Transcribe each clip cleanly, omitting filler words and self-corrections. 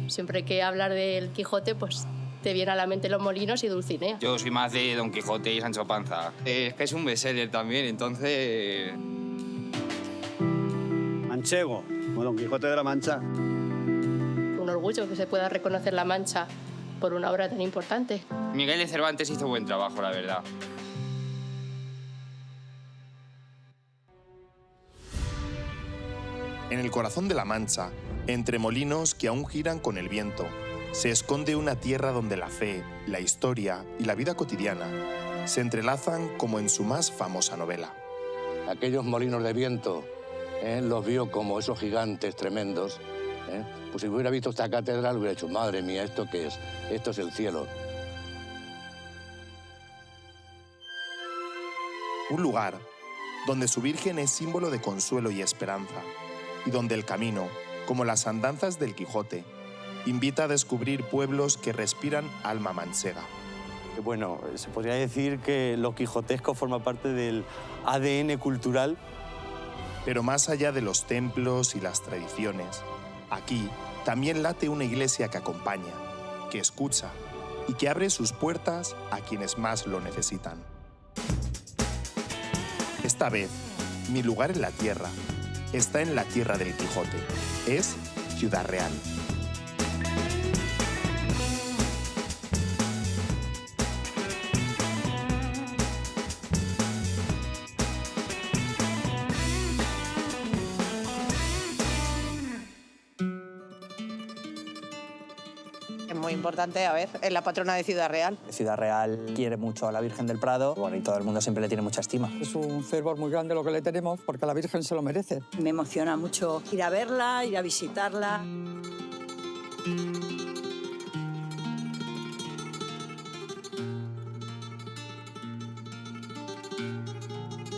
Siempre que hablar del Quijote, pues te viene a la mente Los Molinos y Dulcinea. Yo soy más de Don Quijote y Sancho Panza. Es que es un bestseller también, entonces... Manchego, como Don Quijote de la Mancha. Un orgullo que se pueda reconocer La Mancha por una obra tan importante. Miguel de Cervantes hizo buen trabajo, la verdad. En el corazón de la Mancha, entre molinos que aún giran con el viento, se esconde una tierra donde la fe, la historia y la vida cotidiana se entrelazan como en su más famosa novela. Aquellos molinos de viento, los vio como esos gigantes tremendos. Pues si hubiera visto esta catedral hubiera dicho, madre mía, ¿esto qué es? Esto es el cielo. Un lugar donde su Virgen es símbolo de consuelo y esperanza, y donde el camino, como las andanzas del Quijote, invita a descubrir pueblos que respiran alma manchega. Bueno, se podría decir que lo quijotesco forma parte del ADN cultural. Pero más allá de los templos y las tradiciones, aquí también late una iglesia que acompaña, que escucha y que abre sus puertas a quienes más lo necesitan. Esta vez, mi lugar en la tierra está en la tierra del Quijote. Es Ciudad Real. Es muy importante, a ver, es la patrona de Ciudad Real. Ciudad Real quiere mucho a la Virgen del Prado, bueno, y todo el mundo siempre le tiene mucha estima. Es un fervor muy grande lo que le tenemos, porque la Virgen se lo merece. Me emociona mucho ir a verla, ir a visitarla.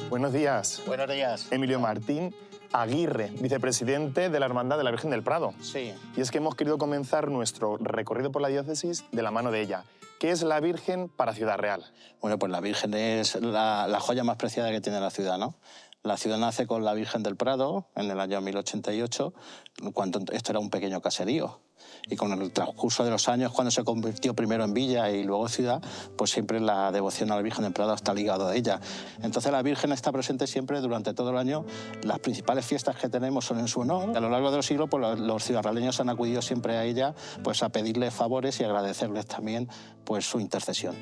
Buenos días. Buenos días. Emilio Martín Aguirre, vicepresidente de la Hermandad de la Virgen del Prado. Sí. Y es que hemos querido comenzar nuestro recorrido por la diócesis de la mano de ella. ¿Qué es la Virgen para Ciudad Real? Bueno, pues la Virgen es la joya más preciada que tiene la ciudad, ¿no? La ciudad nace con la Virgen del Prado en el año 1088, cuando esto era un pequeño caserío. Y con el transcurso de los años, cuando se convirtió primero en villa y luego ciudad, pues siempre la devoción a la Virgen del Prado está ligado a ella. Entonces la Virgen está presente siempre durante todo el año. Las principales fiestas que tenemos son en su honor. A lo largo de los siglos, pues, los ciudadraleños han acudido siempre a ella, pues, a pedirle favores y agradecerles también, pues, su intercesión.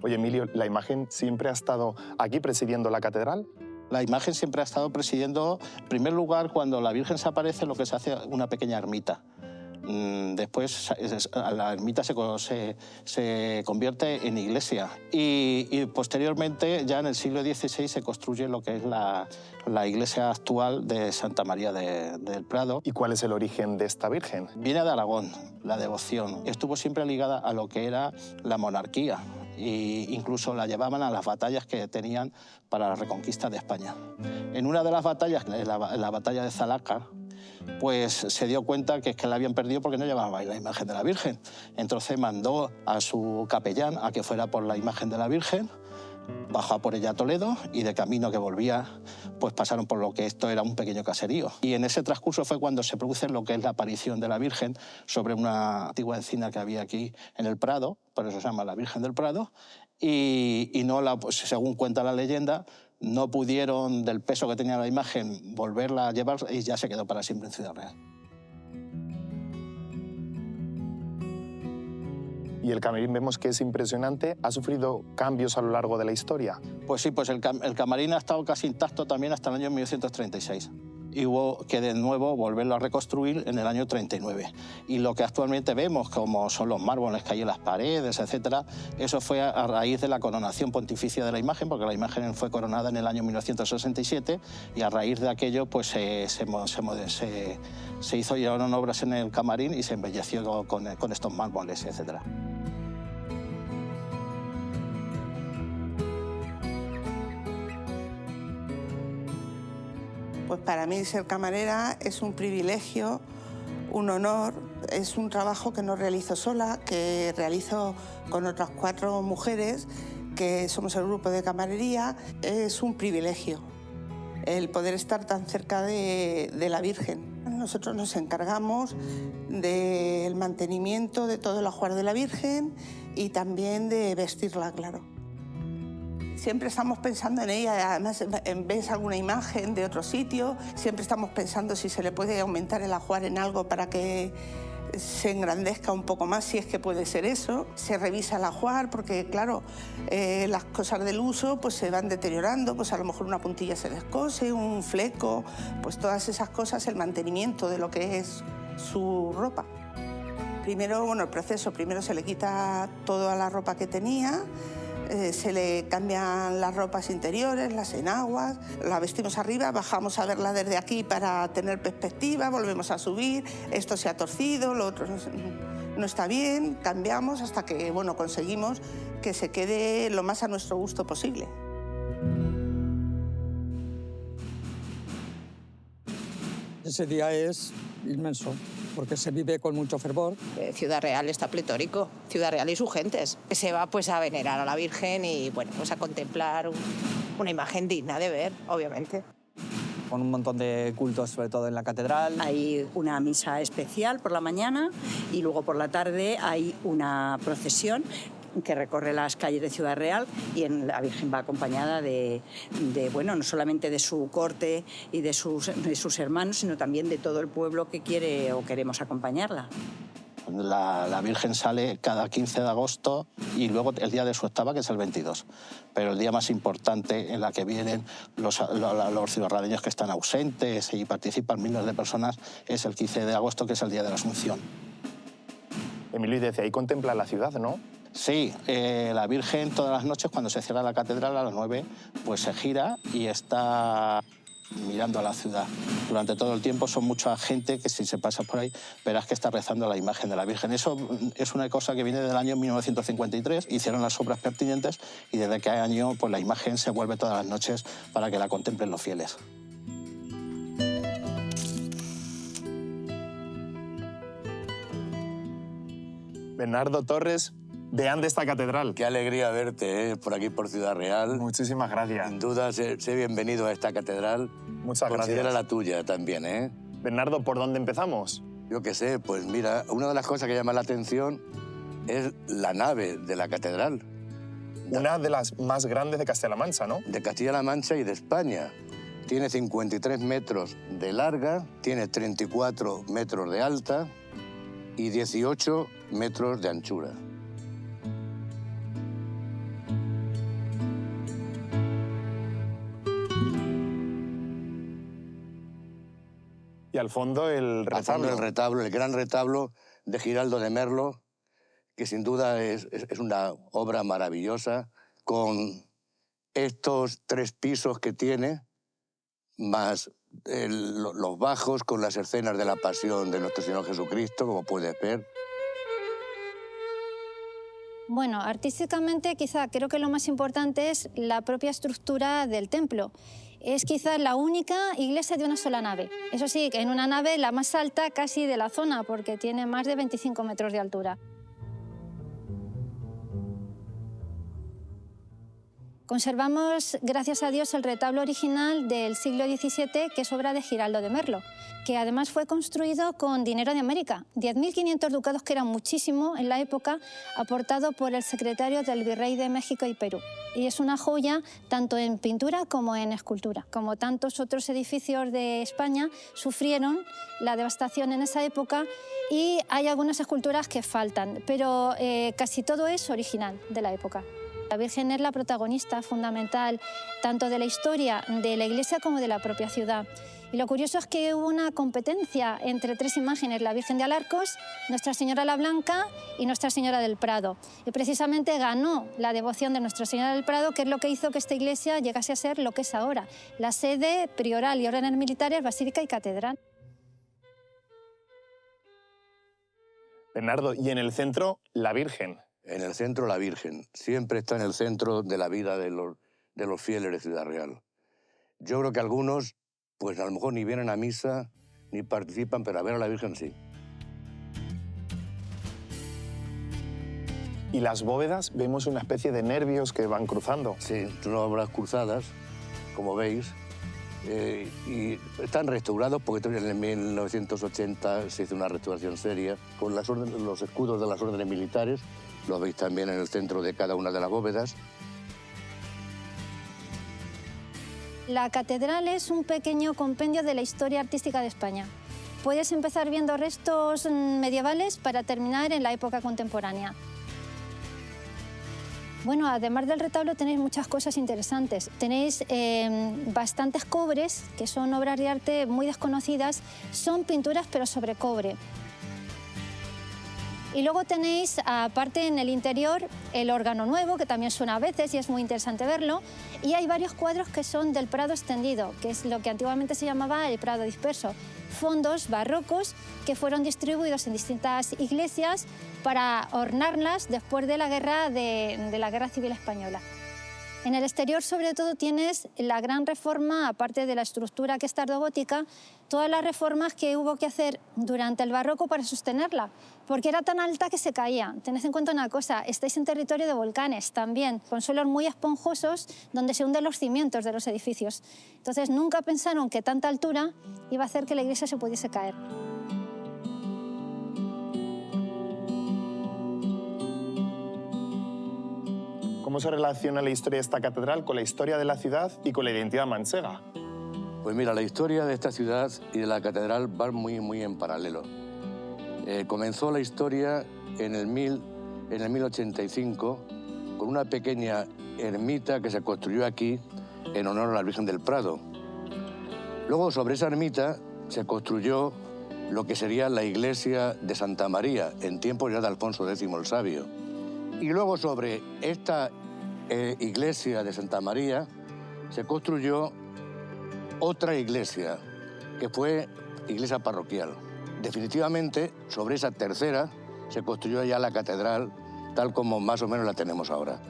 Oye, Emilio, ¿la imagen siempre ha estado aquí presidiendo la catedral? La imagen siempre ha estado presidiendo, en primer lugar, cuando la Virgen se aparece, lo que se hace una pequeña ermita. Después la ermita se convierte en iglesia y posteriormente, ya en el siglo XVI, se construye lo que es la iglesia actual de Santa María del Prado. ¿Y cuál es el origen de esta Virgen? Viene de Aragón, la devoción. Estuvo siempre ligada a lo que era la monarquía. E incluso la llevaban a las batallas que tenían para la reconquista de España. En una de las batallas, la batalla de Zalaca, pues se dio cuenta que es que la habían perdido porque no llevaba la imagen de la Virgen. Entonces mandó a su capellán a que fuera por la imagen de la Virgen, bajó por ella a Toledo y de camino que volvía, pues pasaron por lo que esto era un pequeño caserío. Y en ese transcurso fue cuando se produce lo que es la aparición de la Virgen sobre una antigua encina que había aquí en el Prado, por eso se llama la Virgen del Prado, y no pues, según cuenta la leyenda, no pudieron, del peso que tenía la imagen, volverla a llevar y ya se quedó para siempre en Ciudad Real. Y el camarín vemos que es impresionante. ¿Ha sufrido cambios a lo largo de la historia? Pues sí, pues el camarín ha estado casi intacto también hasta el año 1936. Y hubo que de nuevo volverlo a reconstruir en el año 39. Y lo que actualmente vemos, como son los mármoles que hay en las paredes, etcétera, eso fue a raíz de la coronación pontificia de la imagen, porque la imagen fue coronada en el año 1967 y a raíz de aquello pues se hicieron obras en el camarín y se embelleció con estos mármoles, etcétera. Pues para mí ser camarera es un privilegio, un honor, es un trabajo que no realizo sola, que realizo con otras 4 mujeres, que somos el grupo de camarería, es un privilegio. el poder estar tan cerca de la Virgen. Nosotros nos encargamos del mantenimiento de todo el ajuar de la Virgen y también de vestirla, claro. Siempre estamos pensando en ella, además ves alguna imagen de otro sitio, siempre estamos pensando si se le puede aumentar el ajuar en algo para que se engrandezca un poco más, si es que puede ser eso. Se revisa el ajuar porque, claro, las cosas del uso pues se van deteriorando, pues a lo mejor una puntilla se descose, un fleco, pues todas esas cosas, el mantenimiento de lo que es su ropa. Primero, bueno, el proceso, primero se le quita toda la ropa que tenía, se le cambian las ropas interiores, las enaguas, la vestimos arriba, bajamos a verla desde aquí para tener perspectiva, volvemos a subir, esto se ha torcido, lo otro no está bien, cambiamos hasta que, bueno, conseguimos que se quede lo más a nuestro gusto posible. Ese día es inmenso, porque se vive con mucho fervor. Ciudad Real está pletórico, Ciudad Real y sus gentes. Se va pues a venerar a la Virgen y bueno, pues a contemplar una imagen digna de ver, obviamente. Con un montón de cultos, sobre todo en la catedral. Hay una misa especial por la mañana y luego por la tarde hay una procesión que recorre las calles de Ciudad Real y la Virgen va acompañada de bueno, no solamente de su corte y de sus hermanos, sino también de todo el pueblo que quiere o queremos acompañarla. La Virgen sale cada 15 de agosto y luego el día de su octava, que es el 22. Pero el día más importante en la que vienen los ciudadanos que están ausentes y participan miles de personas es el 15 de agosto, que es el día de la Asunción. Emilio, y desde ahí contempla la ciudad, ¿no? Sí, la Virgen todas las noches, cuando se cierra la catedral a las 9, pues se gira y está mirando a la ciudad. Durante todo el tiempo son mucha gente que si se pasa por ahí verás que está rezando a la imagen de la Virgen. Eso es una cosa que viene del año 1953, hicieron las obras pertinentes y desde aquel año pues la imagen se vuelve todas las noches para que la contemplen los fieles. Bernardo Torres, deán de esta catedral. Qué alegría verte, por aquí por Ciudad Real. Muchísimas gracias. Sin duda, sé bienvenido a esta catedral. Muchas gracias. Considera la tuya también, ¿eh? Bernardo, ¿por dónde empezamos? Yo qué sé, pues mira, una de las cosas que llama la atención es la nave de la catedral. Una de las más grandes de Castilla-La Mancha, ¿no? De Castilla-La Mancha y de España. Tiene 53 metros de larga, tiene 34 metros de alta y 18 metros de anchura. Y al fondo el retablo. Al fondo el retablo, el gran retablo de Giraldo de Merlo, que sin duda es una obra maravillosa, con estos 3 pisos que tiene, más los bajos con las escenas de la pasión de nuestro Señor Jesucristo, como puedes ver. Bueno, artísticamente quizá creo que lo más importante es la propia estructura del templo. Es quizás la única iglesia de una sola nave. Eso sí, en una nave la más alta casi de la zona, porque tiene más de 25 metros de altura. Conservamos, gracias a Dios, el retablo original del siglo XVII, que es obra de Giraldo de Merlo, que además fue construido con dinero de América, 10.500 ducados, que era muchísimo en la época, aportado por el secretario del Virrey de México y Perú. Y es una joya tanto en pintura como en escultura. Como tantos otros edificios de España, sufrieron la devastación en esa época y hay algunas esculturas que faltan, pero casi todo es original de la época. La Virgen es la protagonista fundamental tanto de la historia de la iglesia como de la propia ciudad. Y lo curioso es que hubo una competencia entre 3 imágenes, la Virgen de Alarcos, Nuestra Señora la Blanca y Nuestra Señora del Prado. Y precisamente ganó la devoción de Nuestra Señora del Prado, que es lo que hizo que esta iglesia llegase a ser lo que es ahora, la sede prioral y órdenes militares, basílica y catedral. Bernardo, y en el centro, la Virgen. En el centro, la Virgen. Siempre está en el centro de la vida de los fieles de Ciudad Real. Yo creo que algunos, pues a lo mejor ni vienen a misa, ni participan, pero a ver a la Virgen sí. Y las bóvedas, vemos una especie de nervios que van cruzando. Sí, son obras cruzadas, como veis. y están restaurados porque en 1980 se hizo una restauración seria con los escudos de las órdenes militares. Lo veis también en el centro de cada una de las bóvedas. La catedral es un pequeño compendio de la historia artística de España. Puedes empezar viendo restos medievales para terminar en la época contemporánea. Bueno, además del retablo tenéis muchas cosas interesantes. Tenéis bastantes cobres, que son obras de arte muy desconocidas. Son pinturas, pero sobre cobre. Y luego tenéis, aparte en el interior, el órgano nuevo, que también suena a veces y es muy interesante verlo. Y hay varios cuadros que son del Prado extendido, que es lo que antiguamente se llamaba el Prado disperso. Fondos barrocos que fueron distribuidos en distintas iglesias para ornarlas después de la guerra de la Guerra Civil Española. En el exterior, sobre todo, tienes la gran reforma, aparte de la estructura que es tardogótica, todas las reformas que hubo que hacer durante el barroco para sostenerla, porque era tan alta que se caía. Tened en cuenta una cosa, estáis en territorio de volcanes también, con suelos muy esponjosos donde se hunden los cimientos de los edificios. Entonces nunca pensaron que tanta altura iba a hacer que la iglesia se pudiese caer. ¿Cómo se relaciona la historia de esta catedral con la historia de la ciudad y con la identidad manchega? Pues mira, la historia de esta ciudad y de la catedral van muy en paralelo. Comenzó la historia en el 1085 con una pequeña ermita que se construyó aquí en honor a la Virgen del Prado. Luego, sobre esa ermita se construyó lo que sería la iglesia de Santa María, en tiempos ya de Alfonso X el Sabio. Y luego sobre esta iglesia de Santa María se construyó otra iglesia, que fue iglesia parroquial. Definitivamente, sobre esa tercera se construyó ya la catedral, tal como más o menos la tenemos ahora.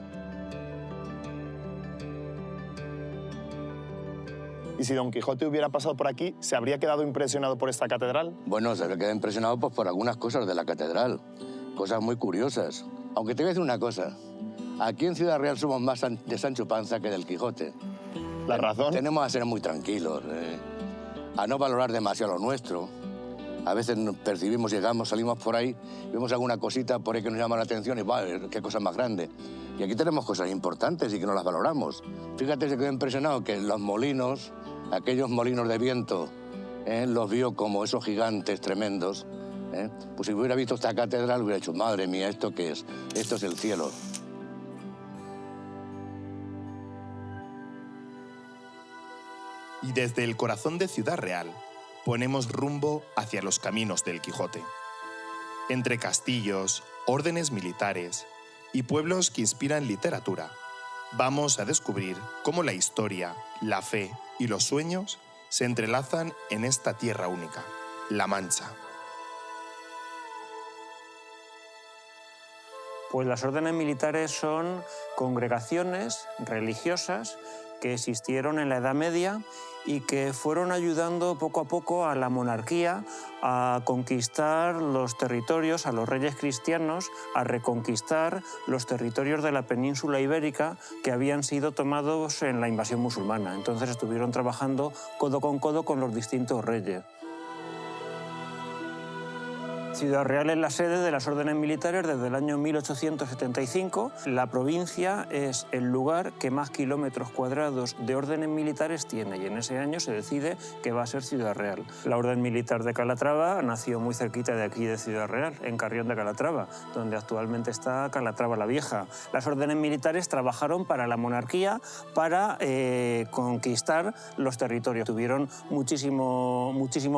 ¿Y si Don Quijote hubiera pasado por aquí, se habría quedado impresionado por esta catedral? Bueno, se habría quedado impresionado pues, por algunas cosas de la catedral, cosas muy curiosas. Aunque te voy a decir una cosa, aquí en Ciudad Real somos más de Sancho Panza que del Quijote. ¿La razón? Tenemos a ser muy tranquilos, a no valorar demasiado lo nuestro. A veces nos percibimos, llegamos, salimos por ahí, vemos alguna cosita por ahí que nos llama la atención y ¡bah, qué cosa más grande! Y aquí tenemos cosas importantes y que no las valoramos. Fíjate, se quedó impresionado que los molinos, aquellos molinos de viento, los vio como esos gigantes tremendos. Pues si hubiera visto esta catedral, hubiera dicho, madre mía, ¿esto qué es? Esto es el cielo. Y desde el corazón de Ciudad Real, ponemos rumbo hacia los caminos del Quijote. Entre castillos, órdenes militares y pueblos que inspiran literatura, vamos a descubrir cómo la historia, la fe y los sueños se entrelazan en esta tierra única, La Mancha. Pues las órdenes militares son congregaciones religiosas que existieron en la Edad Media y que fueron ayudando poco a poco a la monarquía a conquistar los territorios, a los reyes cristianos, a reconquistar los territorios de la península ibérica que habían sido tomados en la invasión musulmana. Entonces estuvieron trabajando codo con los distintos reyes. Ciudad Real es la sede de las órdenes militares desde el año 1875. La provincia es el lugar que más kilómetros cuadrados de órdenes militares tiene y en ese año se decide que va a ser Ciudad Real. La Orden Militar de Calatrava nació muy cerquita de aquí de Ciudad Real, en Carrión de Calatrava, donde actualmente está Calatrava la Vieja. Las órdenes militares trabajaron para la monarquía para conquistar los territorios. Tuvieron muchísimo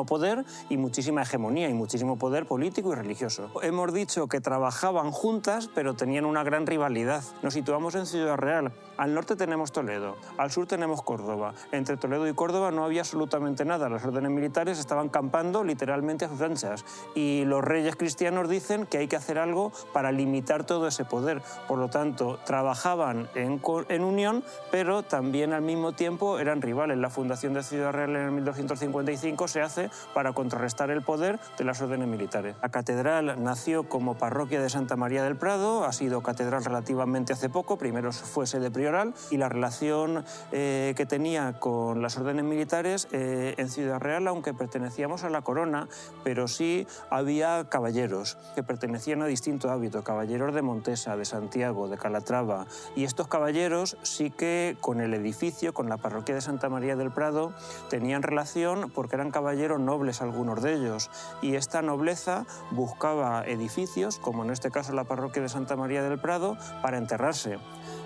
poder y muchísima hegemonía y muchísimo poder político y religioso. Hemos dicho que trabajaban juntas, pero tenían una gran rivalidad. Nos situamos en Ciudad Real. Al norte tenemos Toledo, al sur tenemos Córdoba. Entre Toledo y Córdoba no había absolutamente nada. Las órdenes militares estaban campando literalmente a sus anchas. Y los reyes cristianos dicen que hay que hacer algo para limitar todo ese poder. Por lo tanto, trabajaban en unión, pero también al mismo tiempo eran rivales. La fundación de Ciudad Real en el 1255 se hace para contrarrestar el poder de las órdenes militares. La catedral nació como parroquia de Santa María del Prado, ha sido catedral relativamente hace poco, primero fue sede prioral, y la relación que tenía con las órdenes militares en Ciudad Real, aunque pertenecíamos a la corona, pero sí había caballeros que pertenecían a distintos hábitos, caballeros de Montesa, de Santiago, de Calatrava, y estos caballeros sí que con el edificio, con la parroquia de Santa María del Prado, tenían relación porque eran caballeros nobles algunos de ellos, y esta nobleza buscaba edificios, como en este caso la parroquia de Santa María del Prado, para enterrarse.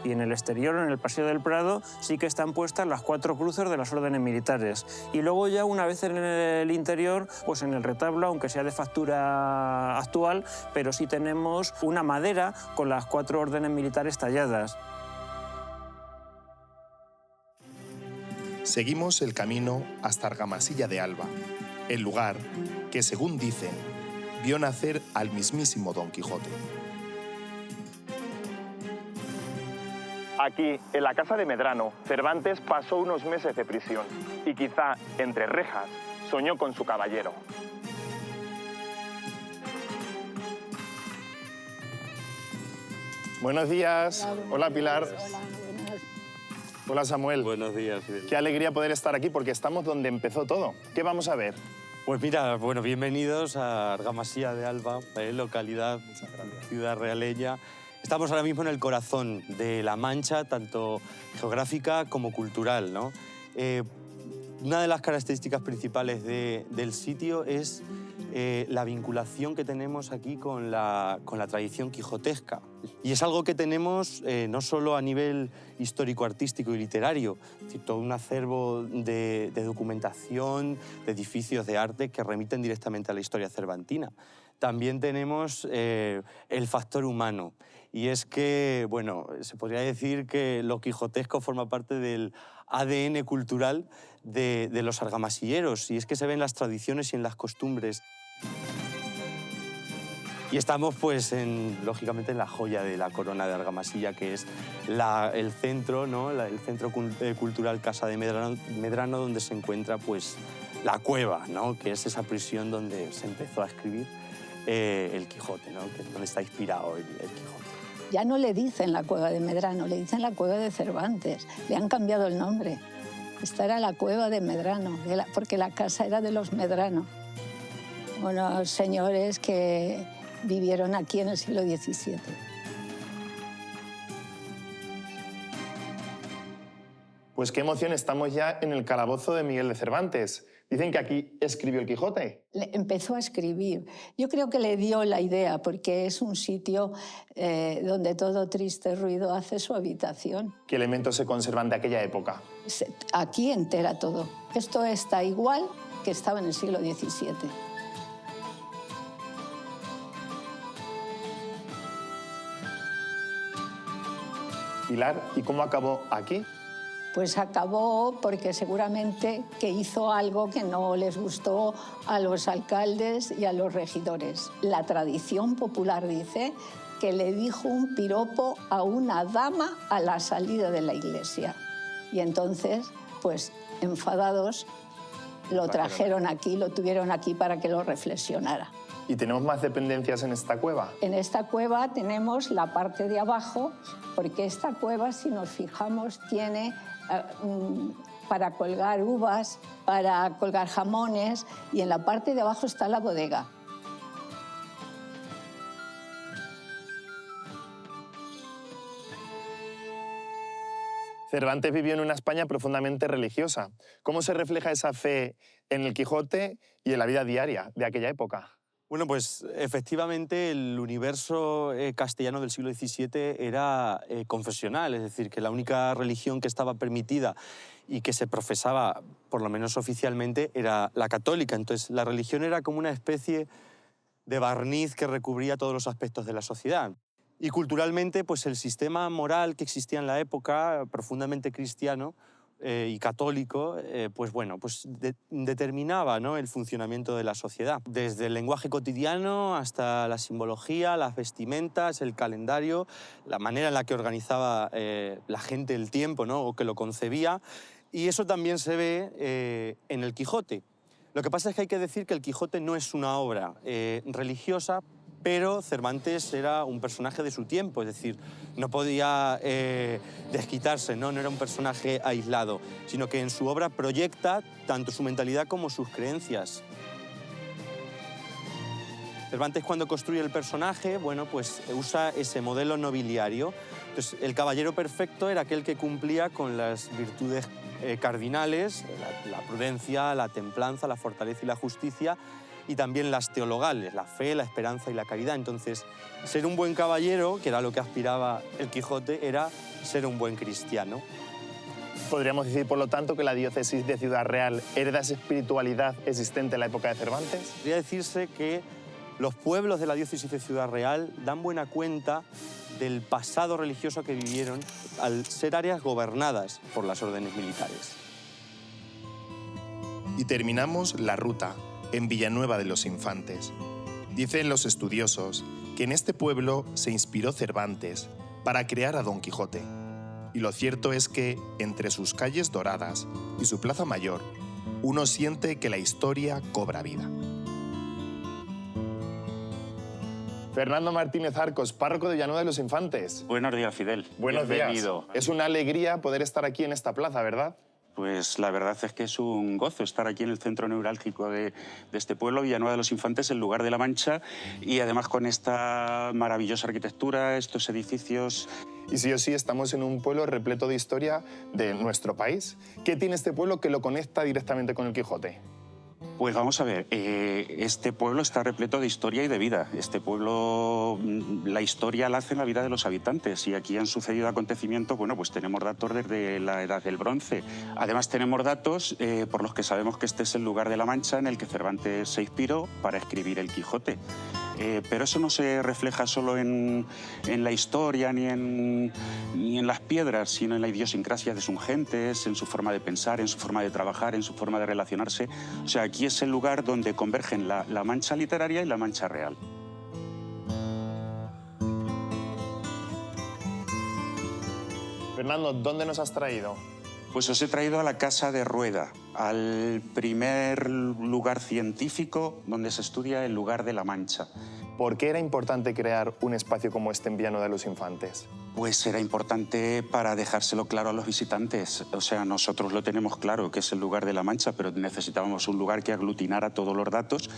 Y en el exterior, en el Paseo del Prado, sí que están puestas las 4 cruces de las órdenes militares. Y luego ya una vez en el interior, pues en el retablo, aunque sea de factura actual, pero sí tenemos una madera con las 4 órdenes militares talladas. Seguimos el camino hasta Argamasilla de Alba, el lugar que, según dicen, vio nacer al mismísimo Don Quijote. Aquí, en la casa de Medrano, Cervantes pasó unos meses de prisión y quizá, entre rejas, soñó con su caballero. Buenos días. Hola, Pilar. Hola, Samuel. Buenos días. Qué alegría poder estar aquí porque estamos donde empezó todo. ¿Qué vamos a ver? Pues mira, bueno, bienvenidos a Argamasilla de Alba, localidad, ciudad realeña. Estamos ahora mismo en el corazón de La Mancha, tanto geográfica como cultural, ¿no? Una de las características principales del sitio es la vinculación que tenemos aquí con la tradición quijotesca. Y es algo que tenemos no solo a nivel histórico-artístico y literario, sino todo un acervo de documentación, de edificios de arte que remiten directamente a la historia cervantina. También tenemos el factor humano. Y es que, bueno, se podría decir que lo quijotesco forma parte del ADN cultural de los argamasilleros. Y es que se ven en las tradiciones y en las costumbres. Y estamos, pues, lógicamente, en la joya de la corona de Argamasilla, que es el centro, ¿no? El centro cultural Casa de Medrano, donde se encuentra, pues, la cueva, ¿no? Que es esa prisión donde se empezó a escribir el Quijote, ¿no? Que es donde está inspirado el Quijote. Ya no le dicen la cueva de Medrano, le dicen la cueva de Cervantes. Le han cambiado el nombre. Esta era la cueva de Medrano, porque la casa era de los Medrano, unos señores que vivieron aquí en el siglo XVII. Pues qué emoción, estamos ya en el calabozo de Miguel de Cervantes. Dicen que aquí escribió el Quijote. Empezó a escribir. Yo creo que le dio la idea, porque es un sitio donde todo triste ruido hace su habitación. ¿Qué elementos se conservan de aquella época? Aquí entera todo. Esto está igual que estaba en el siglo XVII. Pilar, ¿y cómo acabó aquí? Pues acabó porque seguramente que hizo algo que no les gustó a los alcaldes y a los regidores. La tradición popular dice que le dijo un piropo a una dama a la salida de la iglesia. Y entonces, pues enfadados, lo trajeron aquí, lo tuvieron aquí para que lo reflexionara. ¿Y tenemos más dependencias en esta cueva? En esta cueva tenemos la parte de abajo, porque esta cueva, si nos fijamos, tiene para colgar uvas, para colgar jamones, y en la parte de abajo está la bodega. Cervantes vivió en una España profundamente religiosa. ¿Cómo se refleja esa fe en el Quijote y en la vida diaria de aquella época? Bueno, pues efectivamente el universo castellano del siglo XVII era confesional, es decir, que la única religión que estaba permitida y que se profesaba, por lo menos oficialmente, era la católica. Entonces la religión era como una especie de barniz que recubría todos los aspectos de la sociedad. Y culturalmente, pues el sistema moral que existía en la época, profundamente cristiano, y católico, pues bueno, pues determinaba, ¿no?, el funcionamiento de la sociedad. Desde el lenguaje cotidiano hasta la simbología, las vestimentas, el calendario, la manera en la que organizaba la gente el tiempo, ¿no?, o que lo concebía. Y eso también se ve en el Quijote. Lo que pasa es que hay que decir que el Quijote no es una obra religiosa, pero Cervantes era un personaje de su tiempo, es decir, no podía desquitarse, ¿no? No era un personaje aislado, sino que en su obra proyecta tanto su mentalidad como sus creencias. Cervantes, cuando construye el personaje, bueno, pues usa ese modelo nobiliario. Entonces, el caballero perfecto era aquel que cumplía con las virtudes cardinales, la prudencia, la templanza, la fortaleza y la justicia, y también las teologales, la fe, la esperanza y la caridad. Entonces, ser un buen caballero, que era lo que aspiraba el Quijote, era ser un buen cristiano. Podríamos decir, por lo tanto, que la diócesis de Ciudad Real hereda esa espiritualidad existente en la época de Cervantes. Podría decirse que los pueblos de la diócesis de Ciudad Real dan buena cuenta del pasado religioso que vivieron al ser áreas gobernadas por las órdenes militares. Y terminamos la ruta en Villanueva de los Infantes. Dicen los estudiosos que en este pueblo se inspiró Cervantes para crear a Don Quijote. Y lo cierto es que, entre sus calles doradas y su plaza mayor, uno siente que la historia cobra vida. Fernando Martínez Arcos, párroco de Villanueva de los Infantes. Buenos días, Fidel. Buenos Bienvenido. días. Es una alegría poder estar aquí en esta plaza, ¿verdad? Pues la verdad es que es un gozo estar aquí en el centro neurálgico de este pueblo, Villanueva de los Infantes, el lugar de la Mancha, y además con esta maravillosa arquitectura, estos edificios. Y sí o sí, estamos en un pueblo repleto de historia de nuestro país. ¿Qué tiene este pueblo que lo conecta directamente con el Quijote? Pues vamos a ver, este pueblo está repleto de historia y de vida. Este pueblo, la historia la hace en la vida de los habitantes, y aquí han sucedido acontecimientos, bueno, pues tenemos datos desde la Edad del Bronce. Además tenemos datos por los que sabemos que este es el lugar de la Mancha en el que Cervantes se inspiró para escribir el Quijote. Pero eso no se refleja solo en la historia ni en las piedras, sino en la idiosincrasia de sus gentes, en su forma de pensar, en su forma de trabajar, en su forma de relacionarse. O sea, aquí es el lugar donde convergen la Mancha literaria y la Mancha real. Fernando, ¿dónde nos has traído? Pues os he traído a la Casa de Rueda, al primer lugar científico donde se estudia el lugar de la Mancha. ¿Por qué era importante crear un espacio como este en Villanueva de los Infantes? Pues era importante para dejárselo claro a los visitantes. O sea, nosotros lo tenemos claro, que es el lugar de la Mancha, pero necesitábamos un lugar que aglutinara todos los datos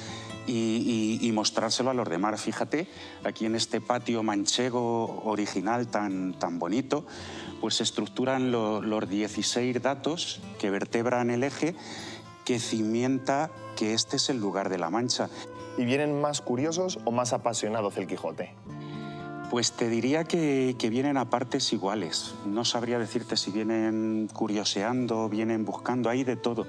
y mostrárselo a los demás. Fíjate, aquí en este patio manchego original tan bonito, pues se estructuran los 16 datos que vertebran el eje que cimienta que este es el lugar de la Mancha. ¿Y vienen más curiosos o más apasionados del Quijote? Pues te diría que vienen a partes iguales. No sabría decirte si vienen curioseando, vienen buscando, hay de todo.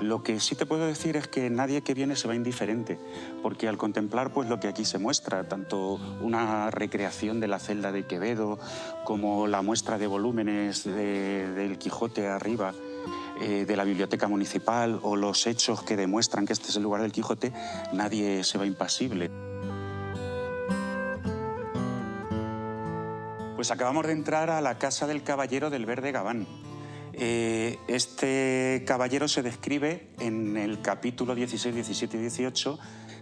Lo que sí te puedo decir es que nadie que viene se va indiferente, porque al contemplar pues, lo que aquí se muestra, tanto una recreación de la celda de Quevedo como la muestra de volúmenes del Quijote arriba, de la biblioteca municipal, o los hechos que demuestran que este es el lugar del Quijote, nadie se va impasible. Pues acabamos de entrar a la casa del caballero del Verde Gabán. Este caballero se describe en el capítulo 16, 17 y 18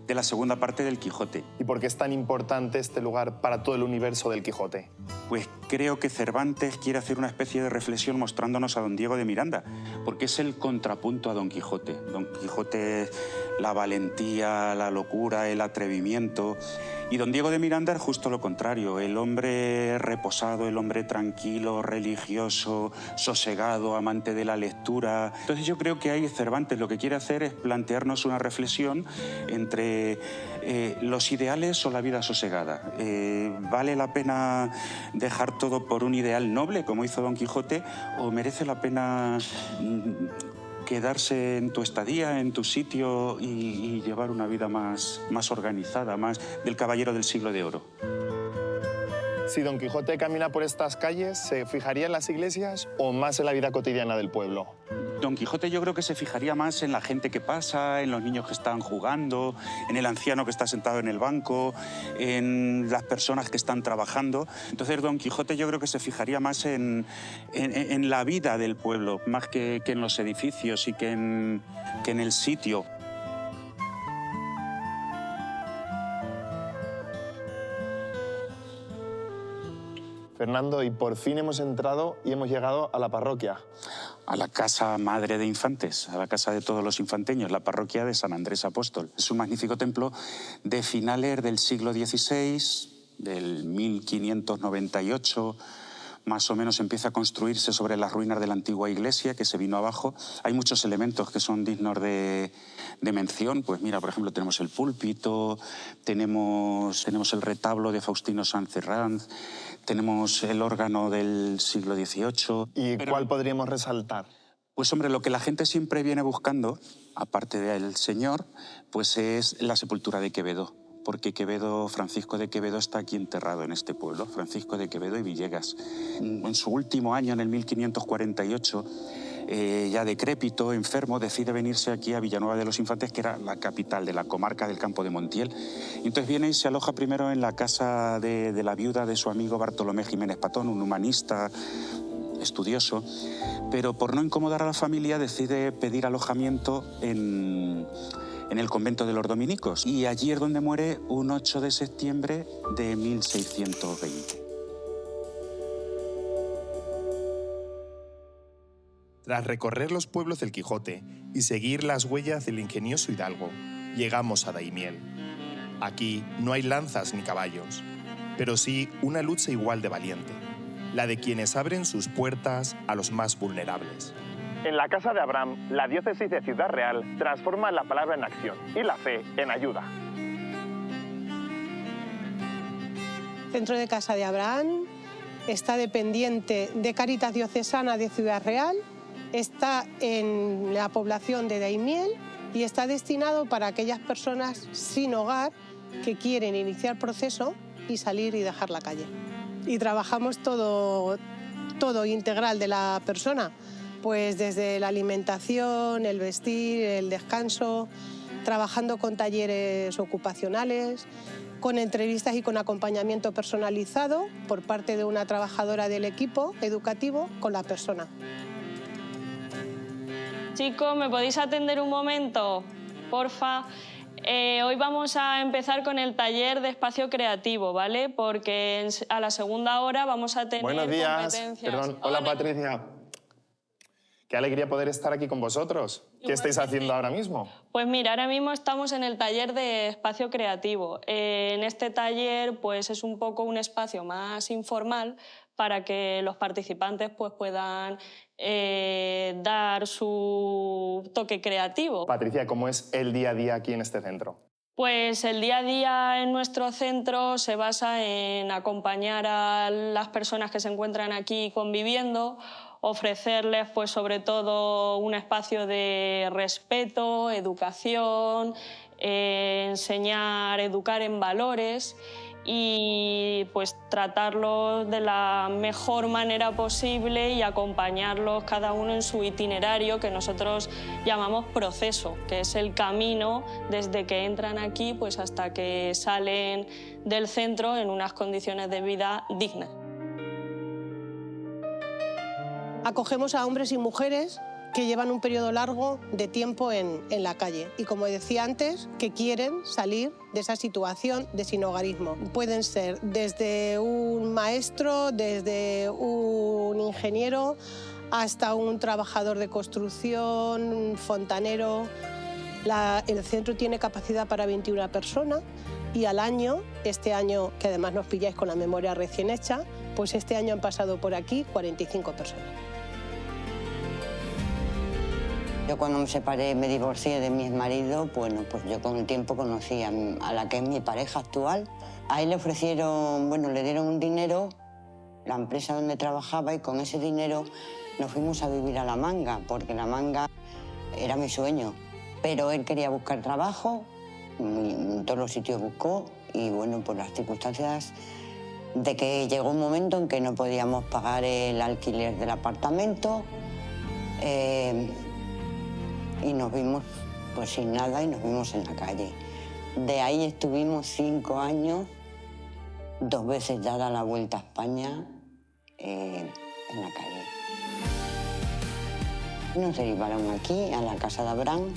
de la segunda parte del Quijote. ¿Y por qué es tan importante este lugar para todo el universo del Quijote? Pues creo que Cervantes quiere hacer una especie de reflexión mostrándonos a don Diego de Miranda, porque es el contrapunto a don Quijote. Don Quijote es la valentía, la locura, el atrevimiento. Y don Diego de Miranda es justo lo contrario, el hombre reposado, el hombre tranquilo, religioso, sosegado, amante de la lectura. Entonces yo creo que ahí Cervantes lo que quiere hacer es plantearnos una reflexión entre los ideales o la vida sosegada. ¿Vale la pena dejar todo por un ideal noble, como hizo don Quijote, o merece la pena quedarse en tu estadía, en tu sitio y llevar una vida más organizada, más del caballero del siglo de oro? Si don Quijote camina por estas calles, ¿se fijaría en las iglesias o más en la vida cotidiana del pueblo? Don Quijote yo creo que se fijaría más en la gente que pasa, en los niños que están jugando, en el anciano que está sentado en el banco, en las personas que están trabajando. Entonces don Quijote yo creo que se fijaría más en la vida del pueblo, más que en los edificios y que en el sitio. Fernando, y por fin hemos entrado y hemos llegado a la parroquia. A la casa madre de infantes, a la casa de todos los infanteños, la parroquia de San Andrés Apóstol. Es un magnífico templo de finales del siglo XVI, del 1598, más o menos empieza a construirse sobre las ruinas de la antigua iglesia, que se vino abajo. Hay muchos elementos que son dignos de mención. Pues mira, por ejemplo, tenemos el púlpito, tenemos el retablo de Faustino Sanz Herranz, tenemos el órgano del siglo XVIII. ¿Y cuál podríamos resaltar? Pues hombre, lo que la gente siempre viene buscando, aparte del Señor, pues es la sepultura de Quevedo. Porque Francisco de Quevedo está aquí enterrado en este pueblo, Francisco de Quevedo y Villegas. En su último año, en el 1548, ya decrépito, enfermo, decide venirse aquí a Villanueva de los Infantes, que era la capital de la comarca del Campo de Montiel. Y entonces viene y se aloja primero en la casa de la viuda de su amigo Bartolomé Jiménez Patón, un humanista estudioso, pero por no incomodar a la familia decide pedir alojamiento en el convento de los dominicos, y allí es donde muere un 8 de septiembre de 1620. Tras recorrer los pueblos del Quijote y seguir las huellas del ingenioso hidalgo, llegamos a Daimiel. Aquí no hay lanzas ni caballos, pero sí una lucha igual de valiente, la de quienes abren sus puertas a los más vulnerables. En la Casa de Abraham, la diócesis de Ciudad Real transforma la palabra en acción y la fe en ayuda. Centro de Casa de Abraham está dependiente de Cáritas Diocesana de Ciudad Real, está en la población de Daimiel y está destinado para aquellas personas sin hogar que quieren iniciar proceso y salir y dejar la calle. Y trabajamos todo integral de la persona, pues desde la alimentación, el vestir, el descanso, trabajando con talleres ocupacionales, con entrevistas y con acompañamiento personalizado por parte de una trabajadora del equipo educativo con la persona. Chicos, ¿me podéis atender un momento? Porfa. Hoy vamos a empezar con el taller de espacio creativo, ¿vale? Porque a la segunda hora vamos a tener Buenos días. competencias. Perdón. Hola, Patricia. Qué alegría poder estar aquí con vosotros. ¿Qué estáis haciendo ahora mismo? Pues mira, ahora mismo estamos en el taller de espacio creativo. En este taller pues es un poco un espacio más informal para que los participantes pues puedan dar su toque creativo. Patricia, ¿cómo es el día a día aquí en este centro? Pues el día a día en nuestro centro se basa en acompañar a las personas que se encuentran aquí conviviendo, ofrecerles pues sobre todo un espacio de respeto, educación, educar en valores y pues tratarlos de la mejor manera posible y acompañarlos cada uno en su itinerario que nosotros llamamos proceso, que es el camino desde que entran aquí pues hasta que salen del centro en unas condiciones de vida dignas. Acogemos a hombres y mujeres que llevan un periodo largo de tiempo en la calle y, como decía antes, que quieren salir de esa situación de sinhogarismo. Pueden ser desde un maestro, desde un ingeniero, hasta un trabajador de construcción, un fontanero. El centro tiene capacidad para 21 personas y al año, este año, que además nos pilláis con la memoria recién hecha, pues este año han pasado por aquí 45 personas. Yo cuando me separé, me divorcié de mi marido, bueno, pues yo con el tiempo conocí a la que es mi pareja actual. A él le ofrecieron, bueno, le dieron un dinero, la empresa donde trabajaba, y con ese dinero nos fuimos a vivir a La Manga, porque La Manga era mi sueño. Pero él quería buscar trabajo, en todos los sitios buscó, y bueno, por las circunstancias de que llegó un momento en que no podíamos pagar el alquiler del apartamento, y nos vimos pues sin nada y nos vimos en la calle. De ahí estuvimos 5 años, 2 veces dada la vuelta a España en la calle. Nos derivaron aquí, a la Casa de Abraham,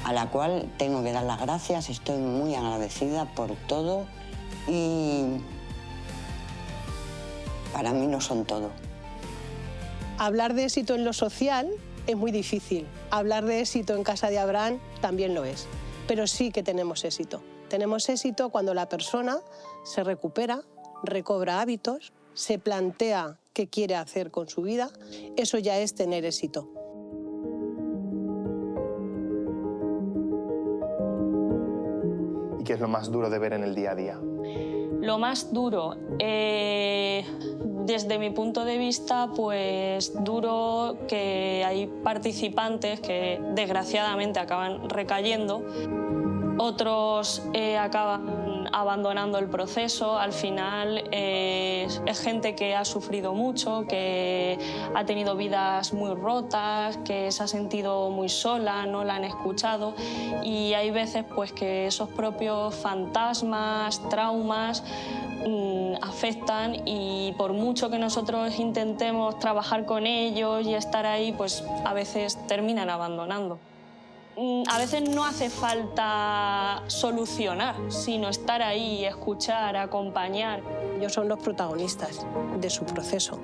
a la cual tengo que dar las gracias, estoy muy agradecida por todo y para mí no son todo. Hablar de éxito en lo social es muy difícil. Hablar de éxito en Casa de Abraham también lo es. Pero sí que tenemos éxito. Tenemos éxito cuando la persona se recupera, recobra hábitos, se plantea qué quiere hacer con su vida. Eso ya es tener éxito. ¿Y qué es lo más duro de ver en el día a día? Lo más duro, desde mi punto de vista, pues duro que hay participantes que desgraciadamente acaban recayendo, otros acaban abandonando el proceso. Al final es gente que ha sufrido mucho, que ha tenido vidas muy rotas, que se ha sentido muy sola, no la han escuchado, y hay veces pues que esos propios fantasmas, traumas afectan, y por mucho que nosotros intentemos trabajar con ellos y estar ahí, pues a veces terminan abandonando. A veces no hace falta solucionar, sino estar ahí, escuchar, acompañar. Ellos son los protagonistas de su proceso.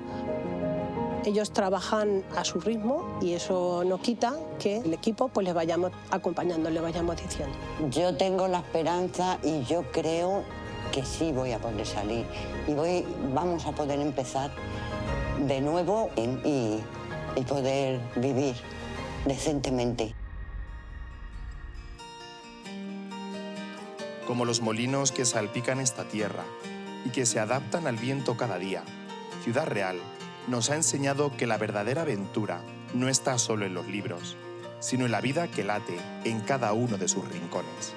Ellos trabajan a su ritmo y eso no quita que el equipo pues les vayamos acompañando, les vayamos diciendo. Yo tengo la esperanza y yo creo que sí voy a poder salir y vamos a poder empezar de nuevo y poder vivir decentemente. Como los molinos que salpican esta tierra y que se adaptan al viento cada día, Ciudad Real nos ha enseñado que la verdadera aventura no está solo en los libros, sino en la vida que late en cada uno de sus rincones.